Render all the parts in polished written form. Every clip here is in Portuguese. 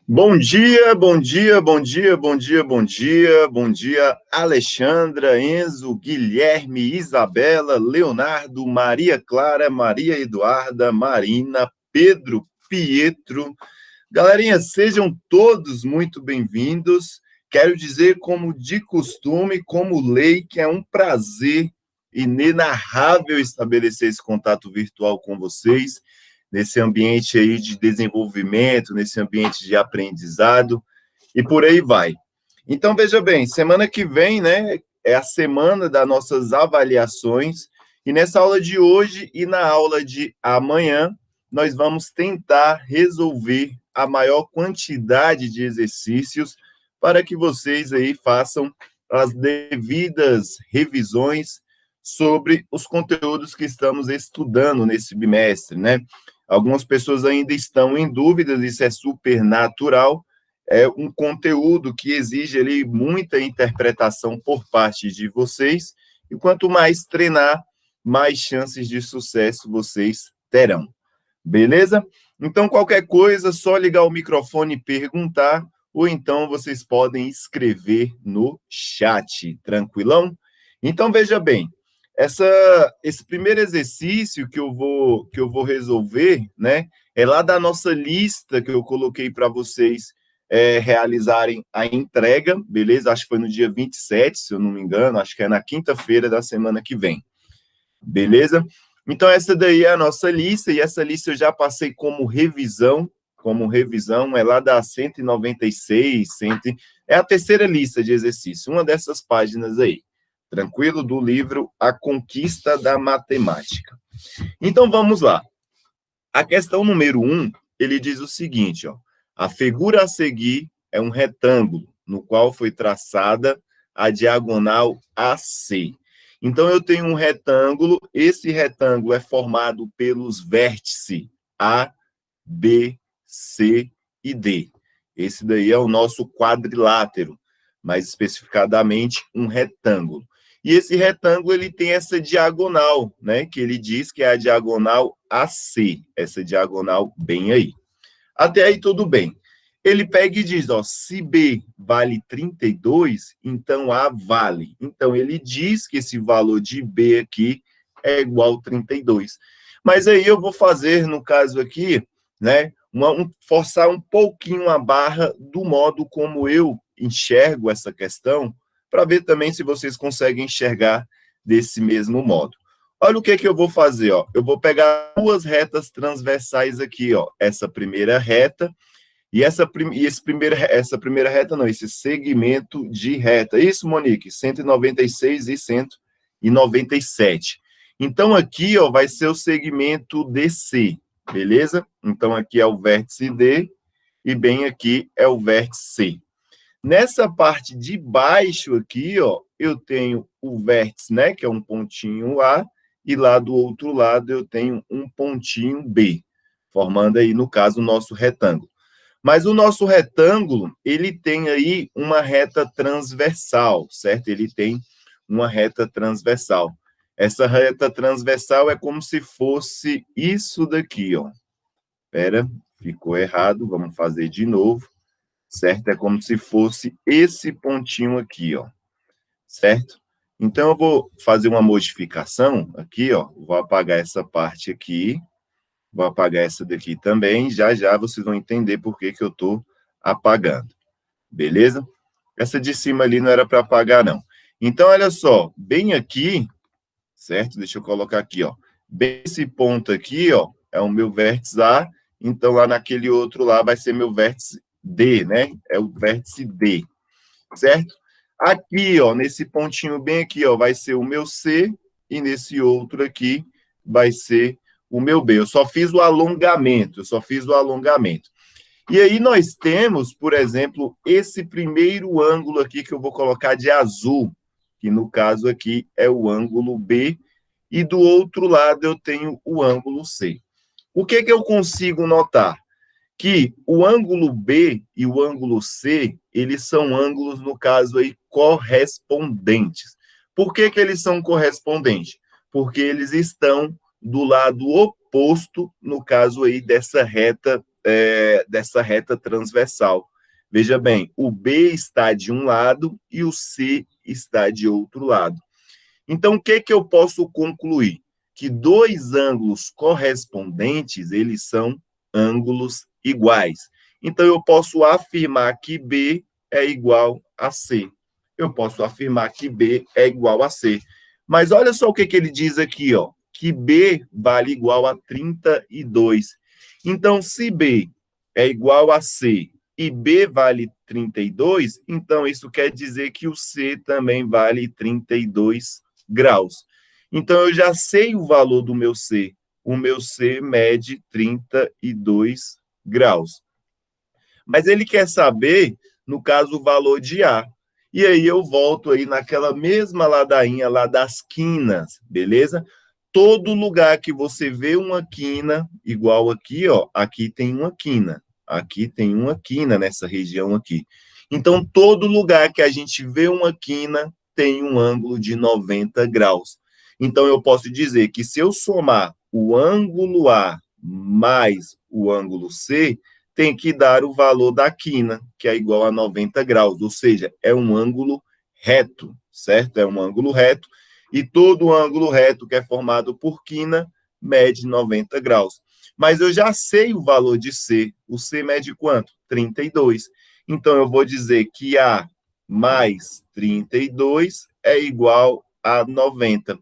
Bom dia, bom dia, bom dia, bom dia, bom dia, bom dia, Alexandra, Enzo, Guilherme, Isabela, Leonardo, Maria Clara, Maria Eduarda, Marina, Pedro, Pietro. Galerinha, sejam todos muito bem-vindos. Quero dizer, como de costume, como lei, que é um prazer inenarrável estabelecer esse contato virtual com vocês, nesse ambiente aí de desenvolvimento, nesse ambiente de aprendizado, e por aí vai. Então, veja bem, semana que vem, né, é a semana das nossas avaliações, e nessa aula de hoje e na aula de amanhã, nós vamos tentar resolver a maior quantidade de exercícios para que vocês aí façam as devidas revisões sobre os conteúdos que estamos estudando nesse bimestre, né? Algumas pessoas ainda estão em dúvidas, isso é super natural, é um conteúdo que exige ali muita interpretação por parte de vocês, e quanto mais treinar, mais chances de sucesso vocês terão. Beleza? Então, qualquer coisa, só ligar o microfone e perguntar, ou então vocês podem escrever no chat, tranquilão? Então, veja bem, esse primeiro exercício que eu vou resolver, né, é lá da nossa lista que eu coloquei para vocês realizarem a entrega, beleza? Acho que foi no dia 27, se eu não me engano, acho que é na quinta-feira da semana que vem, beleza? Então, essa daí é a nossa lista, e essa lista eu já passei como revisão, é lá da 196, é a terceira lista de exercício, uma dessas páginas aí, tranquilo? Do livro A Conquista da Matemática. Então, vamos lá. A questão número 1, ele diz o seguinte, ó, a figura a seguir é um retângulo, no qual foi traçada a diagonal AC. Então, eu tenho um retângulo, esse retângulo é formado pelos vértices A, B, C e D. Esse daí é o nosso quadrilátero, mais especificadamente um retângulo. E esse retângulo ele tem essa diagonal, né, que ele diz que é a diagonal AC, essa diagonal bem aí. Até aí tudo bem. Ele pega e diz, ó, se B vale 32, então A vale. Então, ele diz que esse valor de B aqui é igual a 32. Mas aí eu vou fazer, no caso aqui, né, forçar um pouquinho a barra do modo como eu enxergo essa questão, para ver também se vocês conseguem enxergar desse mesmo modo. Olha o que eu vou fazer, ó. Eu vou pegar duas retas transversais aqui, ó. Essa primeira reta e essa primeira reta, não, esse segmento de reta. Isso, Monique, 196 e 197. Então, aqui, ó, vai ser o segmento DC, beleza? Então, aqui é o vértice D e bem aqui é o vértice C. Nessa parte de baixo aqui, ó, eu tenho o vértice, né, que é um pontinho A, e lá do outro lado eu tenho um pontinho B, formando aí, no caso, o nosso retângulo. Mas o nosso retângulo, ele tem aí uma reta transversal, certo? Ele tem uma reta transversal. Essa reta transversal é como se fosse isso daqui, ó. Espera, ficou errado, vamos fazer de novo, certo? É como se fosse esse pontinho aqui, ó, certo? Então, eu vou fazer uma modificação aqui, ó, vou apagar essa parte aqui, vou apagar essa daqui também, já já vocês vão entender por que eu estou apagando, beleza? Essa de cima ali não era para apagar, não. Então, olha só, bem aqui, certo? Deixa eu colocar aqui, ó. Bem esse ponto aqui, ó, é o meu vértice A, então lá naquele outro lá vai ser meu vértice D, né? É o vértice D, certo? Aqui, ó, nesse pontinho bem aqui, ó, vai ser o meu C, e nesse outro aqui vai ser o meu B. Eu só fiz o alongamento, E aí nós temos, por exemplo, esse primeiro ângulo aqui que eu vou colocar de azul, que no caso aqui é o ângulo B, e do outro lado eu tenho o ângulo C. O que eu consigo notar? Que o ângulo B e o ângulo C, eles são ângulos, no caso aí, correspondentes. Por que eles são correspondentes? Porque eles estão do lado oposto, no caso aí, dessa reta dessa reta transversal. Veja bem, o B está de um lado e o C está de outro lado. Então, o que eu posso concluir? Que dois ângulos correspondentes, eles são ângulos iguais. Então, eu posso afirmar que B é igual a C. Eu posso afirmar que B é igual a C. Mas olha só o que ele diz aqui, ó, que B vale igual a 32. Então, se B é igual a C e B vale 32, então isso quer dizer que o C também vale 32 graus. Então, eu já sei o valor do meu C. O meu C mede 32 graus. Mas ele quer saber, no caso, o valor de A. E aí eu volto aí naquela mesma ladainha lá das quinas, beleza? Todo lugar que você vê uma quina, igual aqui, ó, aqui tem uma quina. Aqui tem uma quina nessa região aqui. Então, todo lugar que a gente vê uma quina tem um ângulo de 90 graus. Então, eu posso dizer que se eu somar o ângulo A mais o ângulo C, tem que dar o valor da quina, que é igual a 90 graus, ou seja, é um ângulo reto, certo? É um ângulo reto, e todo ângulo reto que é formado por quina mede 90 graus. Mas eu já sei o valor de C. O C mede quanto? 32. Então, eu vou dizer que A mais 32 é igual a 90,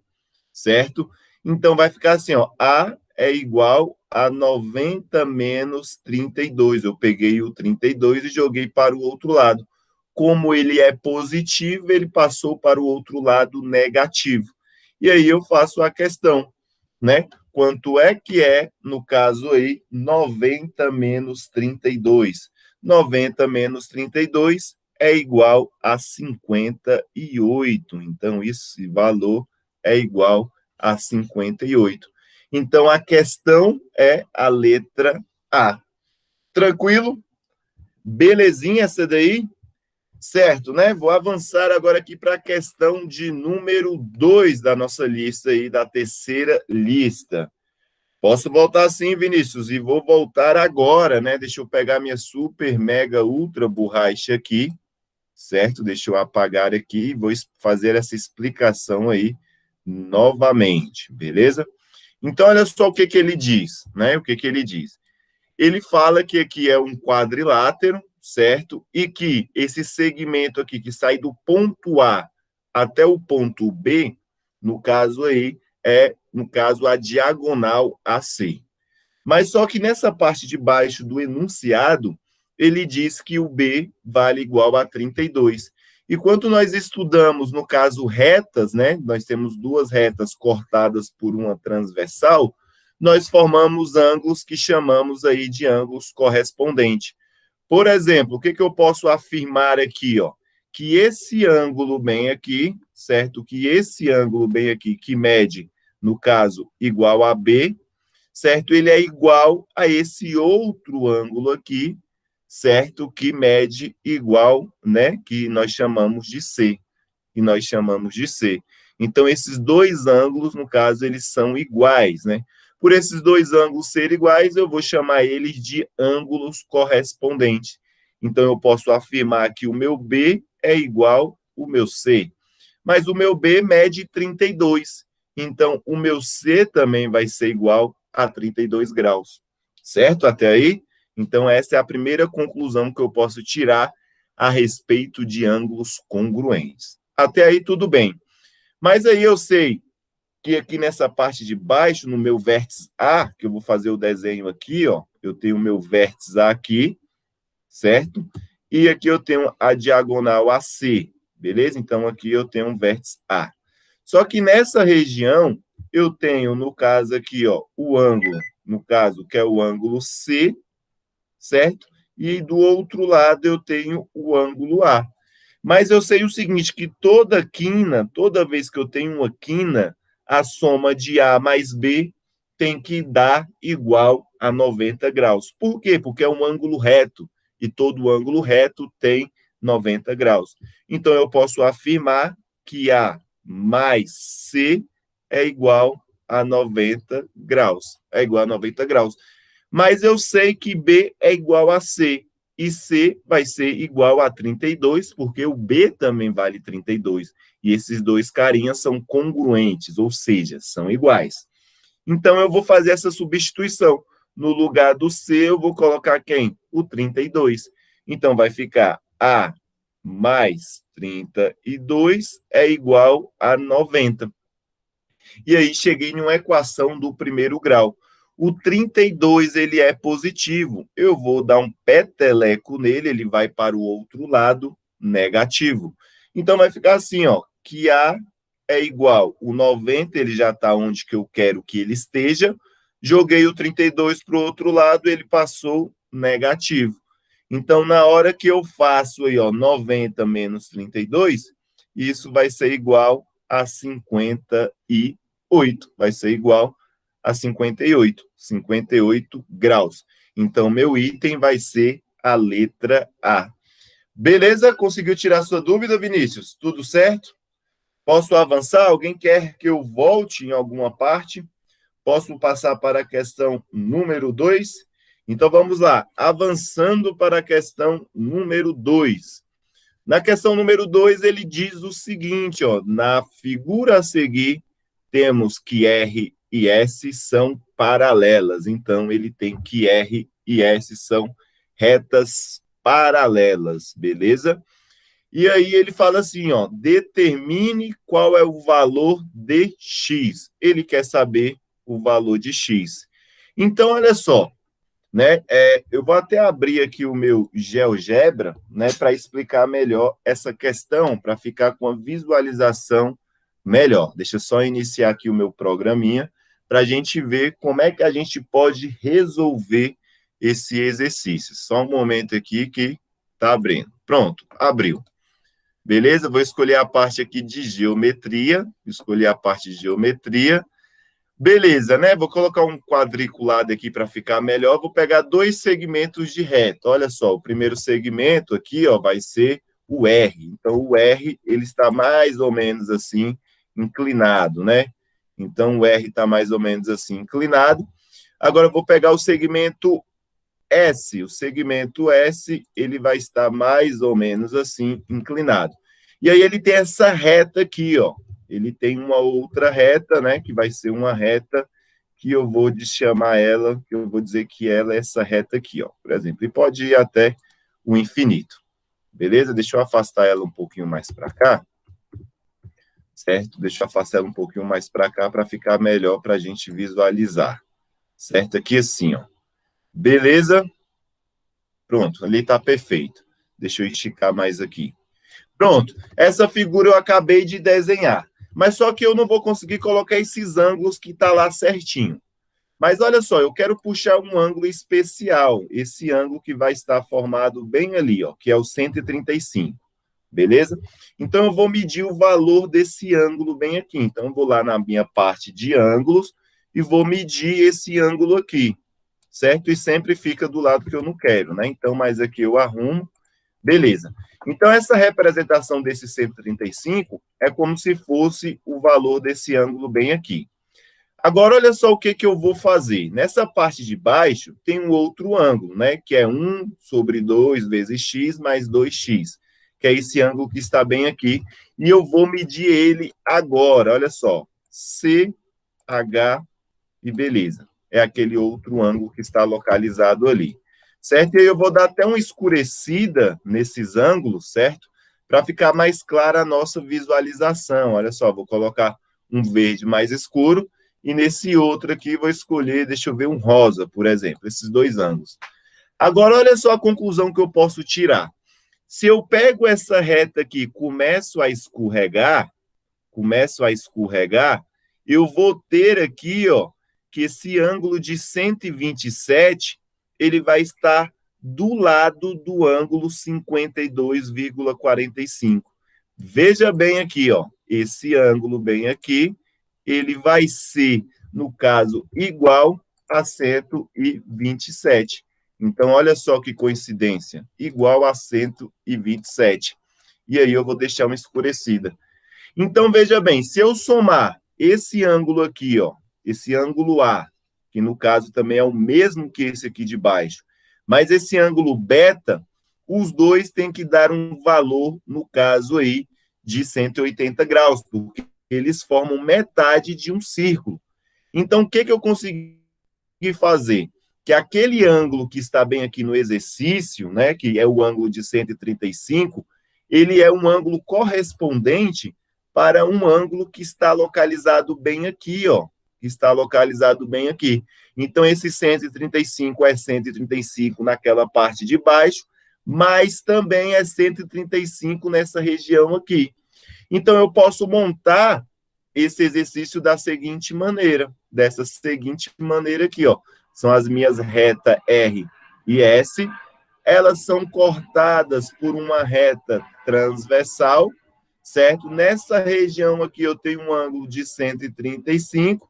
certo? Então, vai ficar assim, ó, A é igual a 90 menos 32. Eu peguei o 32 e joguei para o outro lado. Como ele é positivo, ele passou para o outro lado negativo. E aí eu faço a questão, né? Quanto é, no caso aí, 90 menos 32? 90 menos 32 é igual a 58. Então, esse valor é igual a 58. Então, a questão é a letra A. Tranquilo? Belezinha essa daí? Certo, né? Vou avançar agora aqui para a questão de número 2 da nossa lista aí, da terceira lista. Posso voltar sim, Vinícius, e vou voltar agora, né? Deixa eu pegar minha super, mega, ultra borracha aqui, certo? Deixa eu apagar aqui e vou fazer essa explicação aí novamente, beleza? Então, olha só o que ele diz, né? O que ele diz? Ele fala que aqui é um quadrilátero, certo? E que esse segmento aqui que sai do ponto A até o ponto B, no caso aí, no caso, a diagonal AC. Mas só que nessa parte de baixo do enunciado, ele diz que o B vale igual a 32. E quando nós estudamos, no caso, retas, né? Nós temos duas retas cortadas por uma transversal, nós formamos ângulos que chamamos aí de ângulos correspondentes. Por exemplo, o que eu posso afirmar aqui, ó? Que esse ângulo bem aqui, certo? Que esse ângulo bem aqui, que mede, no caso, igual a B, certo? Ele é igual a esse outro ângulo aqui, certo? Que mede igual, né? Que nós chamamos de C. Que nós chamamos de C. Então, esses dois ângulos, no caso, eles são iguais, né? Por esses dois ângulos serem iguais, eu vou chamar eles de ângulos correspondentes. Então, eu posso afirmar que o meu B é igual ao meu C. Mas o meu B mede 32. Então, o meu C também vai ser igual a 32 graus. Certo até aí? Então, essa é a primeira conclusão que eu posso tirar a respeito de ângulos congruentes. Até aí, tudo bem. Mas aí eu sei que aqui nessa parte de baixo, no meu vértice A, que eu vou fazer o desenho aqui, ó, eu tenho o meu vértice A aqui, certo? E aqui eu tenho a diagonal AC, beleza? Então, aqui eu tenho um vértice A. Só que nessa região, eu tenho, no caso aqui, ó, o ângulo, no caso, que é o ângulo C, certo? E do outro lado eu tenho o ângulo A. Mas eu sei o seguinte, que toda quina, toda vez que eu tenho uma quina, a soma de A mais B tem que dar igual a 90 graus. Por quê? Porque é um ângulo reto, e todo ângulo reto tem 90 graus. Então, eu posso afirmar que A mais C é igual a 90 graus. É igual a 90 graus. Mas eu sei que B é igual a C, e C vai ser igual a 32, porque o B também vale 32. E esses dois carinhas são congruentes, ou seja, são iguais. Então, eu vou fazer essa substituição. No lugar do C, eu vou colocar quem? O 32. Então, vai ficar A mais 32 é igual a 90. E aí, cheguei em uma equação do primeiro grau. O 32, ele é positivo. Eu vou dar um peteleco nele, ele vai para o outro lado, negativo. Então, vai ficar assim, ó, que A é igual, o 90, ele já está onde que eu quero que ele esteja. Joguei o 32 para o outro lado, ele passou negativo. Então, na hora que eu faço aí, ó, 90 menos 32, isso vai ser igual a 58. Vai ser igual a 58 graus. Então, meu item vai ser a letra A. Beleza? Conseguiu tirar sua dúvida, Vinícius? Tudo certo? Posso avançar? Alguém quer que eu volte em alguma parte? Posso passar para a questão número 2? Então, vamos lá. Avançando para a questão número 2. Na questão número 2, ele diz o seguinte, ó, na figura a seguir, temos que R e S são paralelas. Então, ele tem que R e S são retas paralelas, beleza? E aí ele fala assim, ó, determine qual é o valor de X. Ele quer saber o valor de X. Então, olha só, né? Eu vou até abrir aqui o meu GeoGebra, né, para explicar melhor essa questão, para ficar com a visualização melhor. Deixa eu só iniciar aqui o meu programinha, para a gente ver como é que a gente pode resolver esse exercício. Só um momento aqui que está abrindo. Pronto, abriu. Beleza? Vou escolher a parte aqui de geometria, escolher a parte de geometria. Beleza, né? Vou colocar um quadriculado aqui para ficar melhor. Vou pegar dois segmentos de reta. Olha só, o primeiro segmento aqui, ó, vai ser o R. Então, o R, ele está mais ou menos assim, inclinado, né? Então, o R está mais ou menos assim, inclinado. Agora, eu vou pegar o segmento S. O segmento S, ele vai estar mais ou menos assim, inclinado. E aí, ele tem essa reta aqui, ó. Ele tem uma outra reta, né, que vai ser uma reta que eu vou chamar ela, que eu vou dizer que ela é essa reta aqui, ó, por exemplo. E pode ir até o infinito. Beleza? Deixa eu afastar ela um pouquinho mais para cá. Certo? Deixa eu afastar ela um pouquinho mais para cá para ficar melhor para a gente visualizar. Certo? Aqui assim, ó. Beleza? Pronto, ali está perfeito. Deixa eu esticar mais aqui. Pronto, essa figura eu acabei de desenhar. Mas só que eu não vou conseguir colocar esses ângulos que está lá certinho. Mas olha só, eu quero puxar um ângulo especial. Esse ângulo que vai estar formado bem ali, ó, que é o 135. Beleza? Então, eu vou medir o valor desse ângulo bem aqui. Então, eu vou lá na minha parte de ângulos e vou medir esse ângulo aqui. Certo? E sempre fica do lado que eu não quero, né? Então, mais aqui eu arrumo. Beleza. Então, essa representação desse 135 é como se fosse o valor desse ângulo bem aqui. Agora, olha só o que eu vou fazer. Nessa parte de baixo, tem um outro ângulo, né? Que é 1 sobre 2 vezes x mais 2x, que é esse ângulo que está bem aqui. E eu vou medir ele agora, olha só. CH e beleza. É aquele outro ângulo que está localizado ali. Certo? E aí eu vou dar até uma escurecida nesses ângulos, certo? Para ficar mais clara a nossa visualização. Olha só, vou colocar um verde mais escuro e nesse outro aqui vou escolher, deixa eu ver, um rosa, por exemplo, esses dois ângulos. Agora, olha só a conclusão que eu posso tirar. Se eu pego essa reta aqui, começo a escorregar, eu vou ter aqui, ó, que esse ângulo de 127, ele vai estar do lado do ângulo 52,45. Veja bem aqui, ó, esse ângulo bem aqui, ele vai ser, no caso, igual a 127. Então, olha só que coincidência, igual a 127. E aí eu vou deixar uma escurecida. Então, veja bem, se eu somar esse ângulo aqui, ó, esse ângulo A, que no caso também é o mesmo que esse aqui de baixo. Mas esse ângulo beta, os dois têm que dar um valor, no caso aí, de 180 graus, porque eles formam metade de um círculo. Então, o que eu consegui fazer? Que aquele ângulo que está bem aqui no exercício, né, que é o ângulo de 135, ele é um ângulo correspondente para um ângulo que está localizado bem aqui, ó, que está localizado bem aqui. Então, esse 135 é 135 naquela parte de baixo, mas também é 135 nessa região aqui. Então, eu posso montar esse exercício da seguinte maneira, dessa seguinte maneira aqui, ó. São as minhas retas R e S. Elas são cortadas por uma reta transversal, certo? Nessa região aqui eu tenho um ângulo de 135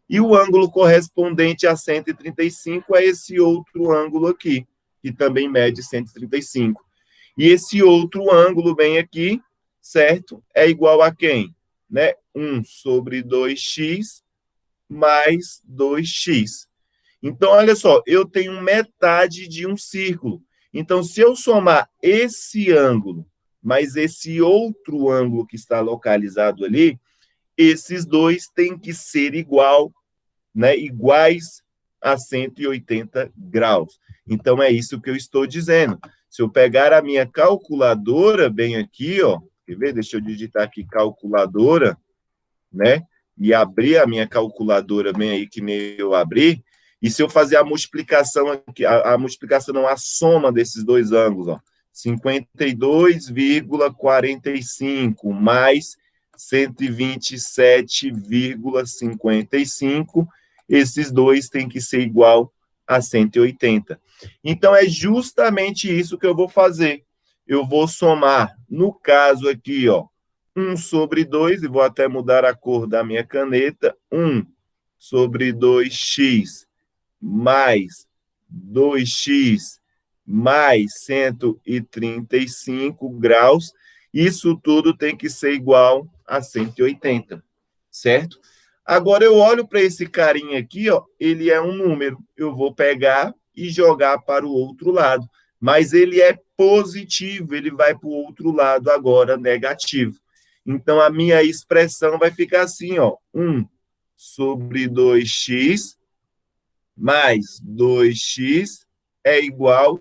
e o ângulo correspondente a 135 é esse outro ângulo aqui, que também mede 135. E esse outro ângulo bem aqui, certo? É igual a quem? Né? 1 sobre 2x mais 2x. Então, olha só, eu tenho metade de um círculo. Então, se eu somar esse ângulo mais esse outro ângulo que está localizado ali, esses dois têm que ser iguais a 180 graus. Então, é isso que eu estou dizendo. Se eu pegar a minha calculadora bem aqui, ó, quer ver? Deixa eu digitar aqui calculadora, né? E abrir a minha calculadora bem aí, que nem eu abri. E se eu fazer a multiplicação aqui, a multiplicação não, a soma desses dois ângulos, ó, 52,45 mais 127,55, esses dois têm que ser igual a 180. Então, é justamente isso que eu vou fazer. Eu vou somar, no caso aqui, ó, 1 sobre 2, e vou até mudar a cor da minha caneta, 1 sobre 2x mais 2x mais 135 graus, isso tudo tem que ser igual a 180, certo? Agora eu olho para esse carinha aqui, ó, ele é um número, eu vou pegar e jogar para o outro lado, mas ele é positivo, ele vai para o outro lado agora negativo. Então a minha expressão vai ficar assim, ó, 1 sobre 2x mais 2x é igual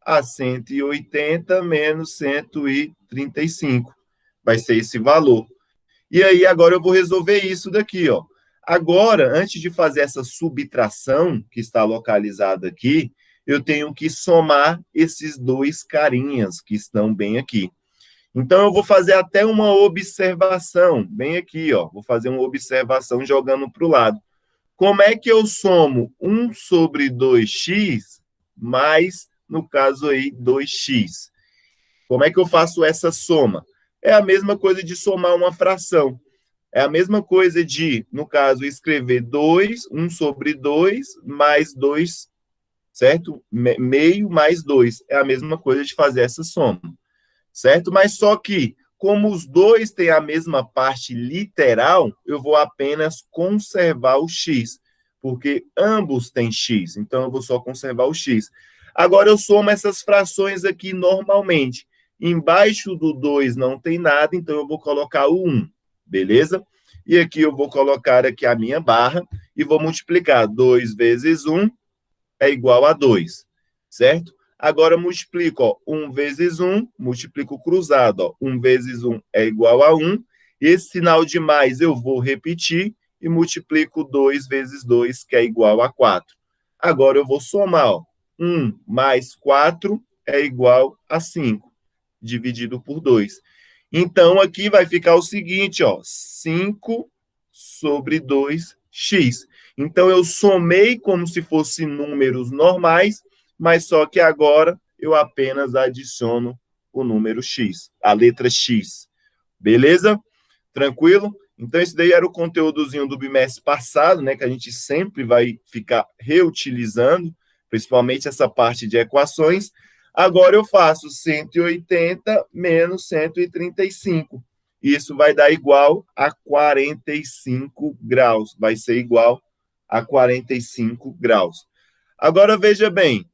a 180 menos 135. Vai ser esse valor. E aí, agora eu vou resolver isso daqui, ó. Agora, antes de fazer essa subtração, que está localizada aqui, eu tenho que somar esses dois carinhas que estão bem aqui. Então, eu vou fazer até uma observação, bem aqui, ó. Vou fazer uma observação jogando para o lado. Como é que eu somo 1 sobre 2x mais, no caso aí, 2x? Como é que eu faço essa soma? É a mesma coisa de somar uma fração. É a mesma coisa de, no caso, escrever 2, 1 sobre 2 mais 2, certo? Meio mais 2. É a mesma coisa de fazer essa soma, certo? Mas só que, como os dois têm a mesma parte literal, eu vou apenas conservar o x, porque ambos têm x, então eu vou só conservar o x. Agora eu somo essas frações aqui normalmente. Embaixo do 2 não tem nada, então eu vou colocar o 1, beleza? E aqui eu vou colocar aqui a minha barra e vou multiplicar. 2 vezes 1 é igual a 2, certo? Agora multiplico, ó, 1 vezes 1, multiplico cruzado, ó, 1 vezes 1 é igual a 1. Esse sinal de mais eu vou repetir e multiplico 2 vezes 2, que é igual a 4. Agora eu vou somar, ó, 1 mais 4 é igual a 5, dividido por 2. Então, aqui vai ficar o seguinte, ó, 5 sobre 2x. Então, eu somei como se fossem números normais, mas só que agora eu apenas adiciono o número x, a letra x. Beleza? Tranquilo? Então, esse daí era o conteúdozinho do bimestre passado, né, que a gente sempre vai ficar reutilizando, principalmente essa parte de equações. Agora eu faço 180 menos 135. Isso vai dar igual a 45 graus. Vai ser igual a 45 graus. Agora, veja bem,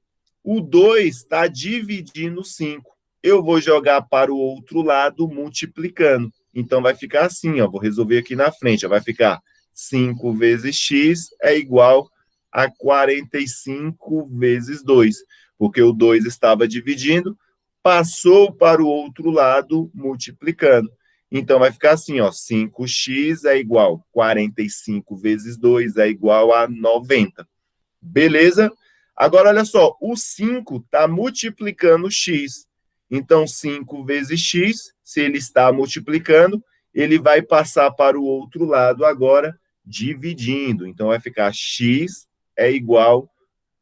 o 2 está dividindo 5. Eu vou jogar para o outro lado multiplicando. Então, vai ficar assim, ó, vou resolver aqui na frente. Ó, vai ficar 5 vezes x é igual a 45 vezes 2, porque o 2 estava dividindo, passou para o outro lado multiplicando. Então, vai ficar assim, ó, 5x é igual a 45 vezes 2 é igual a 90. Beleza? Agora, olha só, o 5 está multiplicando x. Então, 5 vezes x, se ele está multiplicando, ele vai passar para o outro lado agora, dividindo. Então, vai ficar x é igual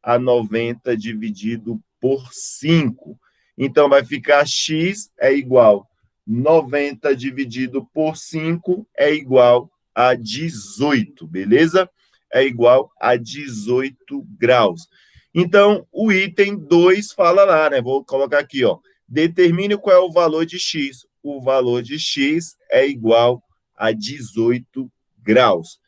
a 90 dividido por 5. Então, vai ficar x é igual a 90 dividido por 5 é igual a 18, beleza? É igual a 18 graus. Então, o item 2 fala lá, né? Vou colocar aqui, ó. Determine qual é o valor de x. O valor de x é igual a 18 graus.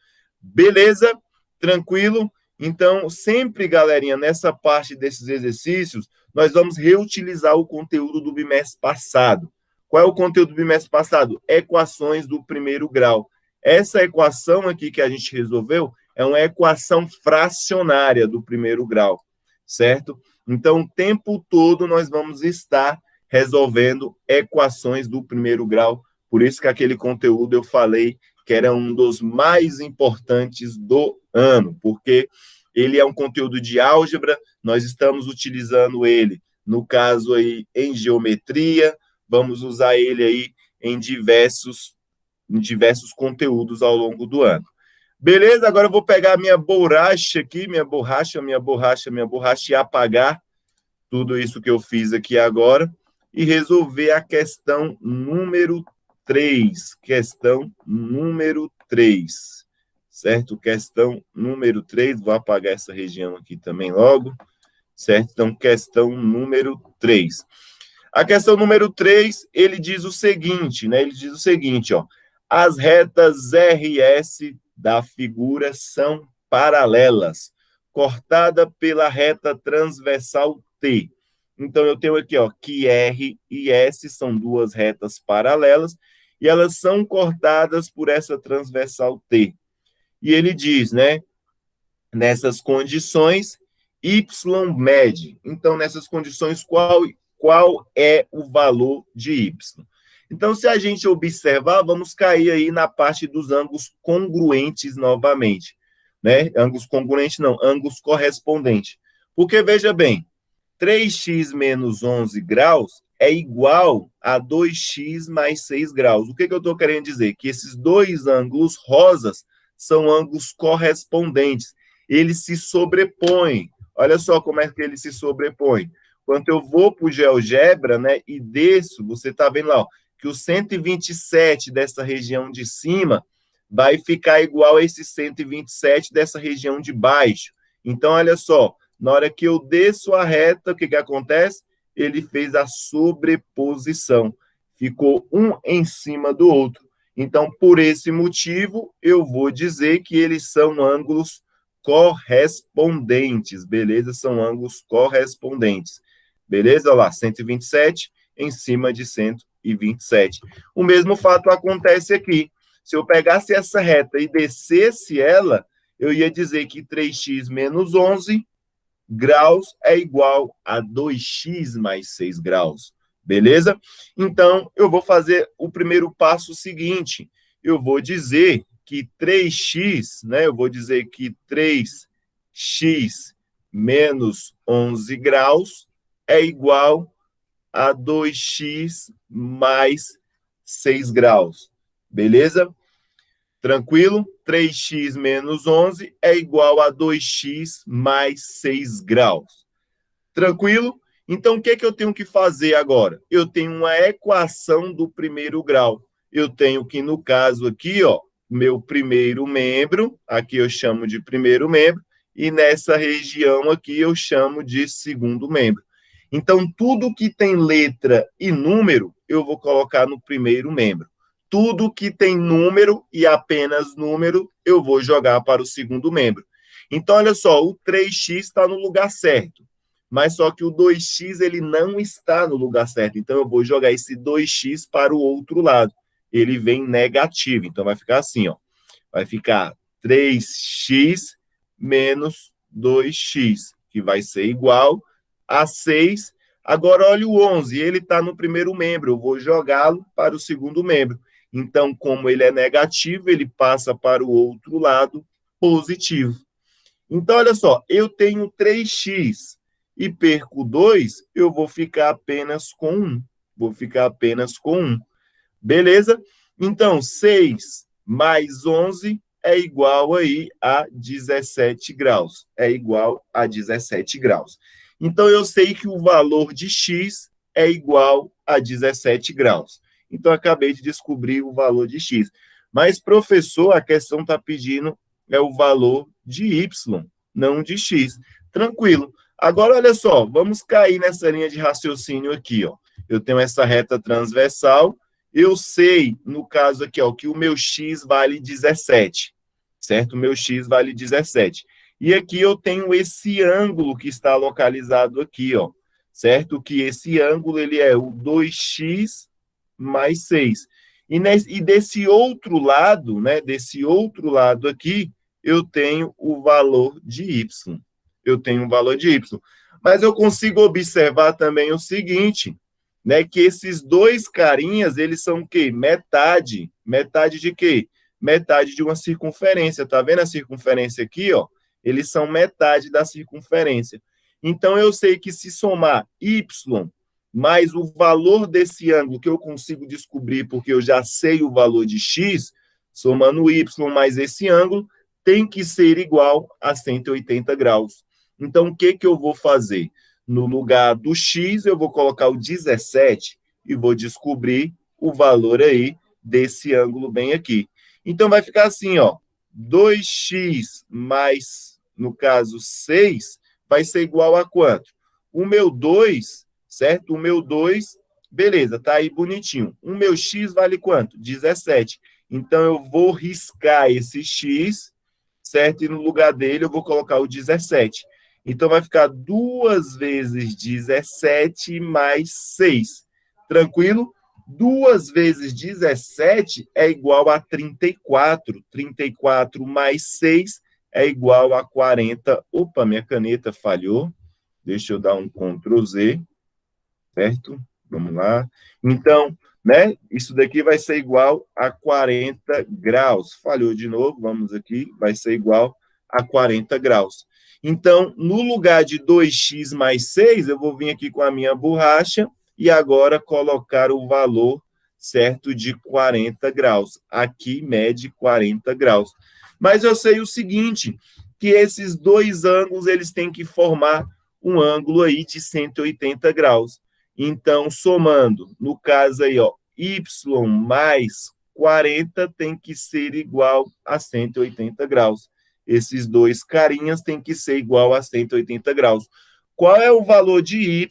Beleza? Tranquilo? Então, sempre, galerinha, nessa parte desses exercícios, nós vamos reutilizar o conteúdo do bimestre passado. Qual é o conteúdo do bimestre passado? Equações do primeiro grau. Essa equação aqui que a gente resolveu é uma equação fracionária do primeiro grau, certo? Então, o tempo todo nós vamos estar resolvendo equações do primeiro grau. Por isso que aquele conteúdo eu falei que era um dos mais importantes do ano, porque ele é um conteúdo de álgebra, nós estamos utilizando ele, no caso aí, em geometria, vamos usar ele aí em diversos conteúdos ao longo do ano. Beleza? Agora eu vou pegar minha borracha aqui, minha borracha, e apagar tudo isso que eu fiz aqui agora e resolver a questão número 3. Questão número 3. Certo? Questão número 3. Vou apagar essa região aqui também logo. Certo? Então, questão número 3. A questão número 3, ele diz o seguinte, né? Ele diz o seguinte, ó. As retas RS da figura são paralelas, cortada pela reta transversal T. Então, eu tenho aqui, ó, que R e S são duas retas paralelas e elas são cortadas por essa transversal T. E ele diz, né, nessas condições, Y mede. Então, nessas condições, qual é o valor de Y? Então, se a gente observar, vamos cair aí na parte dos ângulos congruentes novamente. Né? Ângulos congruentes não, ângulos correspondentes. Porque, veja bem, 3x menos 11 graus é igual a 2x mais 6 graus. O que eu estou querendo dizer? Que esses dois ângulos rosas são ângulos correspondentes. Eles se sobrepõem. Olha só como é que eles se sobrepõem. Quando eu vou para o GeoGebra, né, e desço, você está vendo lá, ó, que o 127 dessa região de cima vai ficar igual a esse 127 dessa região de baixo. Então, olha só, na hora que eu desço a reta, o que acontece? Ele fez a sobreposição. Ficou um em cima do outro. Então, por esse motivo, eu vou dizer que eles são ângulos correspondentes, beleza? São ângulos correspondentes. Beleza? Olha lá, 127 em cima de 127. O mesmo fato acontece aqui. Se eu pegasse essa reta e descesse ela, eu ia dizer que 3x menos 11 graus é igual a 2x mais 6 graus. Beleza? Então, eu vou fazer o primeiro passo seguinte. Eu vou dizer que 3x, né? Eu vou dizer que 3x menos 11 graus é igual a 2x mais 6 graus. Beleza? Tranquilo? 3x menos 11 é igual a 2x mais 6 graus. Tranquilo? Então, o que eu tenho que fazer agora? Eu tenho uma equação do primeiro grau. Eu tenho que, no caso aqui, ó, meu primeiro membro, aqui eu chamo de primeiro membro, e nessa região aqui eu chamo de segundo membro. Então, tudo que tem letra e número, eu vou colocar no primeiro membro. Tudo que tem número e apenas número, eu vou jogar para o segundo membro. Então, olha só, o 3x está no lugar certo, mas só que o 2x ele não está no lugar certo. Então, eu vou jogar esse 2x para o outro lado. Ele vem negativo, então vai ficar assim, ó. Vai ficar 3x menos 2x, que vai ser igual a 6. Agora, olha o 11, ele está no primeiro membro, eu vou jogá-lo para o segundo membro. Então, como ele é negativo, ele passa para o outro lado positivo. Então, olha só, eu tenho 3x e perco 2, eu vou ficar apenas com 1. Vou ficar apenas com 1. Beleza? Então, 6 mais 11 é igual aí a 17 graus. É igual a 17 graus. Então, eu sei que o valor de x é igual a 17 graus. Então, acabei de descobrir o valor de x. Mas, professor, a questão está pedindo é o valor de y, não de x. Tranquilo. Agora, olha só, vamos cair nessa linha de raciocínio aqui, ó. Eu tenho essa reta transversal, eu sei, no caso aqui, ó, que o meu x vale 17, certo? O meu x vale 17. E aqui eu tenho esse ângulo que está localizado aqui, ó, certo? Que esse ângulo, ele é o 2x mais 6. E desse outro lado, né, desse outro lado aqui, eu tenho o valor de y. Eu tenho um valor de y. Mas eu consigo observar também o seguinte, né, que esses dois carinhas, eles são o quê? Metade. Metade de quê? Metade de uma circunferência. Tá vendo a circunferência aqui, ó? Eles são metade da circunferência. Então, eu sei que se somar y mais o valor desse ângulo que eu consigo descobrir, porque eu já sei o valor de x, somando y mais esse ângulo, tem que ser igual a 180 graus. Então, o que eu vou fazer? No lugar do x, eu vou colocar o 17 e vou descobrir o valor aí desse ângulo bem aqui. Então, vai ficar assim, ó, 2x mais, no caso, 6, vai ser igual a quanto? O meu 2, certo? O meu 2, beleza, tá aí bonitinho. O meu x vale quanto? 17. Então, eu vou riscar esse x, certo? E no lugar dele, eu vou colocar o 17. Então, vai ficar 2 vezes 17 mais 6. Tranquilo? 2 vezes 17 é igual a 34. 34 mais 6 é igual a 40. Opa, minha caneta falhou. Deixa eu dar um Ctrl Z, certo? Vamos lá. Então, né, isso daqui vai ser igual a 40 graus. Falhou de novo, vamos aqui, vai ser igual a 40 graus. Então, no lugar de 2x mais 6, eu vou vir aqui com a minha borracha e agora colocar o valor certo de 40 graus. Aqui mede 40 graus. Mas eu sei o seguinte, que esses dois ângulos eles têm que formar um ângulo aí de 180 graus. Então, somando, no caso aí, ó, y mais 40 tem que ser igual a 180 graus. Esses dois carinhas têm que ser igual a 180 graus. Qual é o valor de y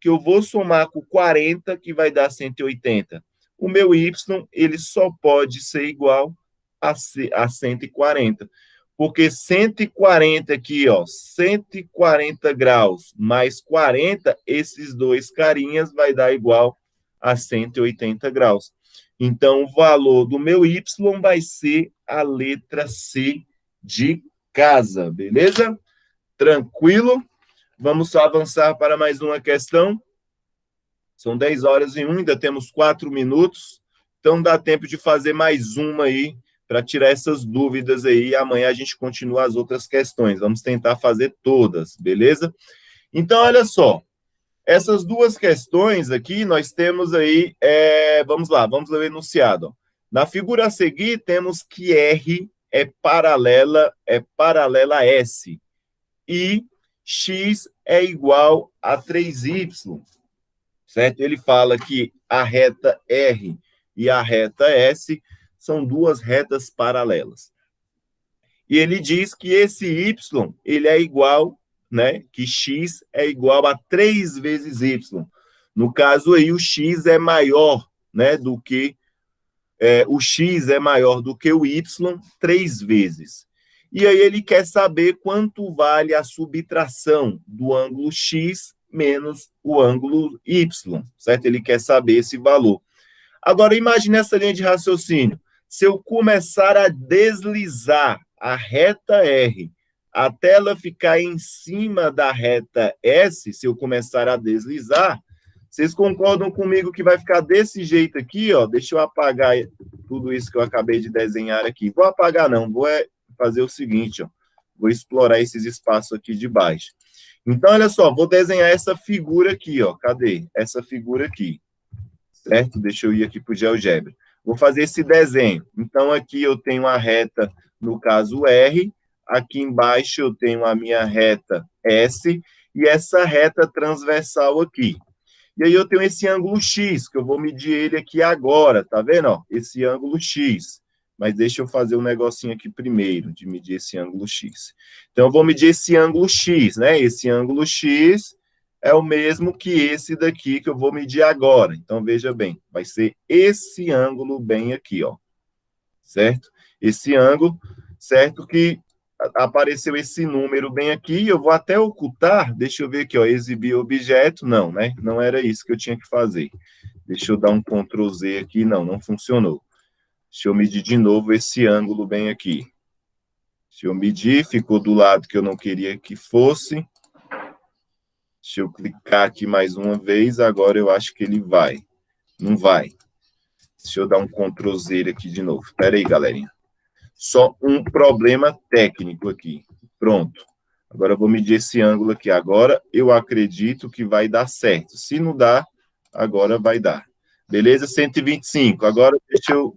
que eu vou somar com 40 que vai dar 180? O meu y, ele só pode ser igual a 140. Porque 140 aqui, ó, 140 graus mais 40, esses dois carinhas vai dar igual a 180 graus. Então, o valor do meu y vai ser a letra C de casa, beleza? Tranquilo? Vamos só avançar para mais uma questão. São 10 horas e 1, ainda temos 4 minutos. Então, dá tempo de fazer mais uma aí, para tirar essas dúvidas aí. E amanhã a gente continua as outras questões. Vamos tentar fazer todas, beleza? Então, olha só. Essas duas questões aqui, nós temos aí... vamos lá, vamos ler o enunciado. Ó. Na figura a seguir, temos que R é paralela a S. E X é igual a 3Y. Certo? Ele fala que a reta R e a reta S são duas retas paralelas. E ele diz que esse Y, ele é igual, né? Que X é igual a 3 vezes Y. No caso aí, o X é maior, né? Do que... o X é maior do que o Y 3 vezes. E aí ele quer saber quanto vale a subtração do ângulo X menos o ângulo Y, certo? Ele quer saber esse valor. Agora, imagine essa linha de raciocínio. Se eu começar a deslizar a reta R até ela ficar em cima da reta S, se eu começar a deslizar, vocês concordam comigo que vai ficar desse jeito aqui, ó? Deixa eu apagar tudo isso que eu acabei de desenhar aqui. Vou apagar não, vou fazer o seguinte, ó. Vou explorar esses espaços aqui de baixo. Então, olha só, vou desenhar essa figura aqui, ó. Cadê? Essa figura aqui. Certo? Deixa eu ir aqui para o GeoGebra. Vou fazer esse desenho. Então, aqui eu tenho a reta, no caso R, aqui embaixo eu tenho a minha reta S, e essa reta transversal aqui. E aí eu tenho esse ângulo X, que eu vou medir ele aqui agora, tá vendo? Ó, esse ângulo X. Mas deixa eu fazer um negocinho aqui primeiro, de medir esse ângulo X. Então, eu vou medir esse ângulo X, né? Esse ângulo X é o mesmo que esse daqui que eu vou medir agora. Então, veja bem, vai ser esse ângulo bem aqui, ó. Certo? Esse ângulo, certo? Que apareceu esse número bem aqui, eu vou até ocultar, deixa eu ver aqui, ó, exibir objeto, não, né? Não era isso que eu tinha que fazer. Deixa eu dar um Ctrl Z aqui, não funcionou. Deixa eu medir de novo esse ângulo bem aqui. Deixa eu medir, ficou do lado que eu não queria que fosse. Deixa eu clicar aqui mais uma vez, agora eu acho que ele vai. Não vai. Deixa eu dar um Ctrl Z aqui de novo. Espera aí, galerinha. Só um problema técnico aqui. Pronto. Agora eu vou medir esse ângulo aqui. Agora eu acredito que vai dar certo. Se não dá, agora vai dar. Beleza? 125. Agora deixa eu...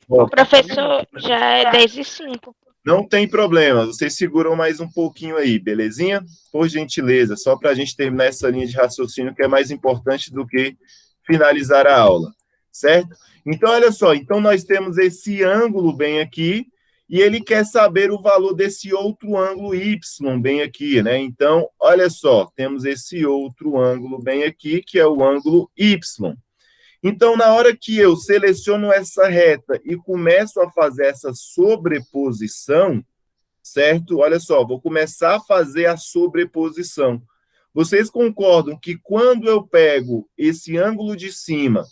O professor, já é 10h05. Não tem problema. Vocês seguram mais um pouquinho aí, belezinha? Por gentileza, só para a gente terminar essa linha de raciocínio que é mais importante do que finalizar a aula. Certo? Então, olha só, então nós temos esse ângulo bem aqui, e ele quer saber o valor desse outro ângulo Y bem aqui, né? Então, olha só, temos esse outro ângulo bem aqui, que é o ângulo Y. Então, na hora que eu seleciono essa reta e começo a fazer essa sobreposição, certo? Olha só, vou começar a fazer a sobreposição. Vocês concordam que quando eu pego esse ângulo de cima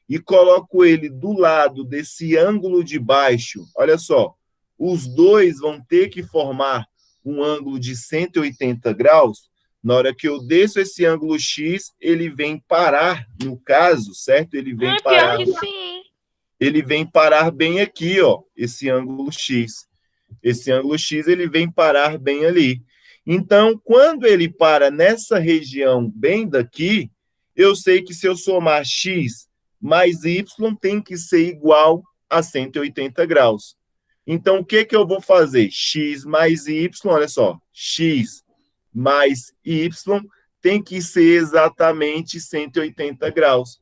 e coloco ele do lado desse ângulo de baixo, olha só, os dois vão ter que formar um ângulo de 180 graus. Na hora que eu desço esse ângulo X, ele vem parar, no caso, certo? Ele vem parar. Pior que sim. Ele vem parar bem aqui, ó, esse ângulo X. Esse ângulo X, ele vem parar bem ali. Então, quando ele para nessa região bem daqui, eu sei que se eu somar X mais Y tem que ser igual a 180 graus. Então, o que eu vou fazer? X mais Y, olha só, X mais Y tem que ser exatamente 180 graus.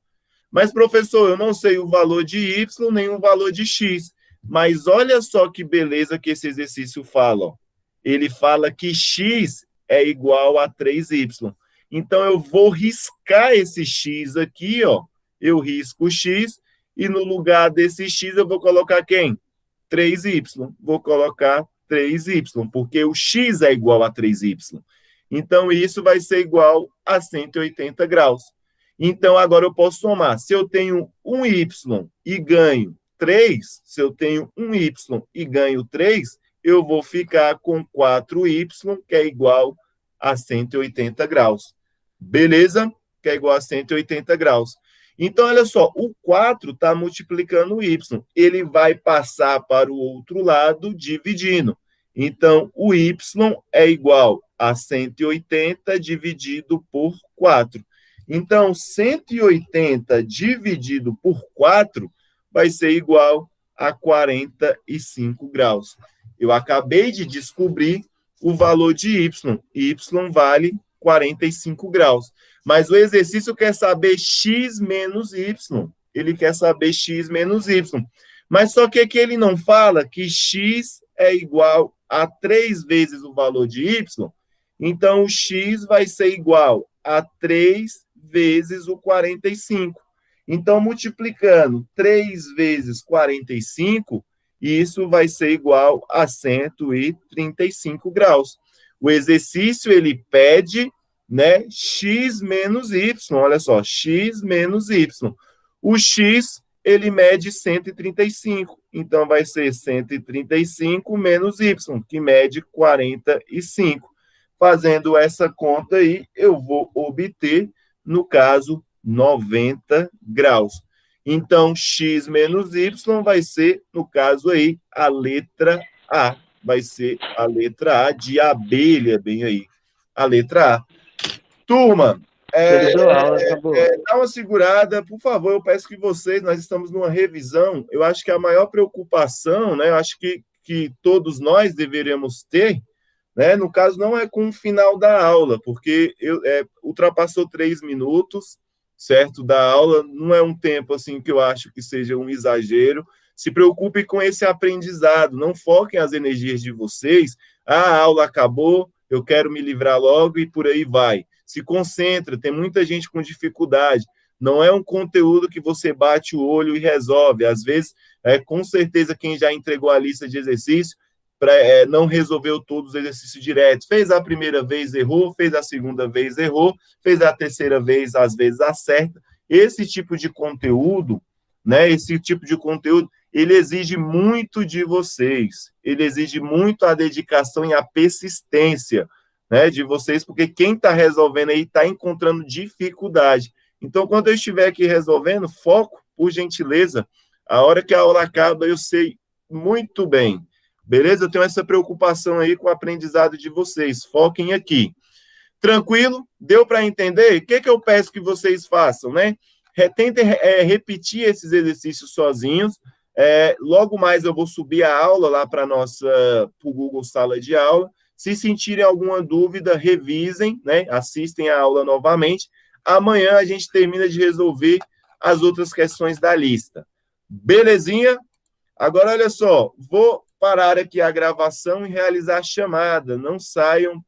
Mas, professor, eu não sei o valor de Y nem o valor de X. Mas olha só que beleza que esse exercício fala. Ó. Ele fala que X é igual a 3Y. Então, eu vou riscar esse X aqui, ó. Eu risco o X e no lugar desse X eu vou colocar quem? 3Y. Vou colocar 3Y, porque o X é igual a 3Y. Então, isso vai ser igual a 180 graus. Então, agora eu posso somar. Se eu tenho um Y e ganho 3, se eu tenho um Y e ganho 3, eu vou ficar com 4Y, que é igual a 180 graus. Beleza? Que é igual a 180 graus. Então, olha só, o 4 está multiplicando o Y. Ele vai passar para o outro lado dividindo. Então, o Y é igual a 180 dividido por 4. Então, 180 dividido por 4 vai ser igual a 45 graus. Eu acabei de descobrir o valor de Y. Y vale 45 graus. Mas o exercício quer saber X menos Y. Ele quer saber X menos Y. Mas só que aqui ele não fala que X é igual a 3 vezes o valor de Y. Então, o X vai ser igual a 3 vezes o 45. Então, multiplicando 3 vezes 45, e isso vai ser igual a 135 graus. O exercício, ele pede, né, x menos y, olha só, x menos y. O x, ele mede 135, então vai ser 135 menos y, que mede 45. Fazendo essa conta aí, eu vou obter, no caso, 90 graus. Então, x menos y vai ser, no caso aí, a letra A. Vai ser a letra A de abelha, bem aí. A letra A. Turma, dá uma segurada, por favor, eu peço que vocês, nós estamos numa revisão, eu acho que a maior preocupação, né, eu acho que todos nós deveríamos ter, né, no caso, não é com o final da aula, porque ultrapassou 3 minutos, certo, da aula, não é um tempo, assim, que eu acho que seja um exagero. Se preocupe com esse aprendizado, não foquem as energias de vocês, a aula acabou, eu quero me livrar logo e por aí vai. Se concentra, tem muita gente com dificuldade, não é um conteúdo que você bate o olho e resolve, às vezes, com certeza, quem já entregou a lista de exercícios, não resolveu todos os exercícios diretos. Fez a primeira vez, errou. Fez a segunda vez, errou. Fez a terceira vez, às vezes acerta. Esse tipo de conteúdo, né? Esse tipo de conteúdo, ele exige muito de vocês. Ele exige muito a dedicação e a persistência, né? De vocês, porque quem está resolvendo aí está encontrando dificuldade. Então, quando eu estiver aqui resolvendo, foco, por gentileza. A hora que a aula acaba, eu sei muito bem. Beleza? Eu tenho essa preocupação aí com o aprendizado de vocês. Foquem aqui. Tranquilo? Deu para entender? O que eu peço que vocês façam, né? Tentem repetir esses exercícios sozinhos. Logo mais eu vou subir a aula lá para o Google Sala de Aula. Se sentirem alguma dúvida, revisem, né? Assistem a aula novamente. Amanhã a gente termina de resolver as outras questões da lista. Belezinha? Agora, olha só, vou parar aqui a gravação e realizar a chamada. Não saiam,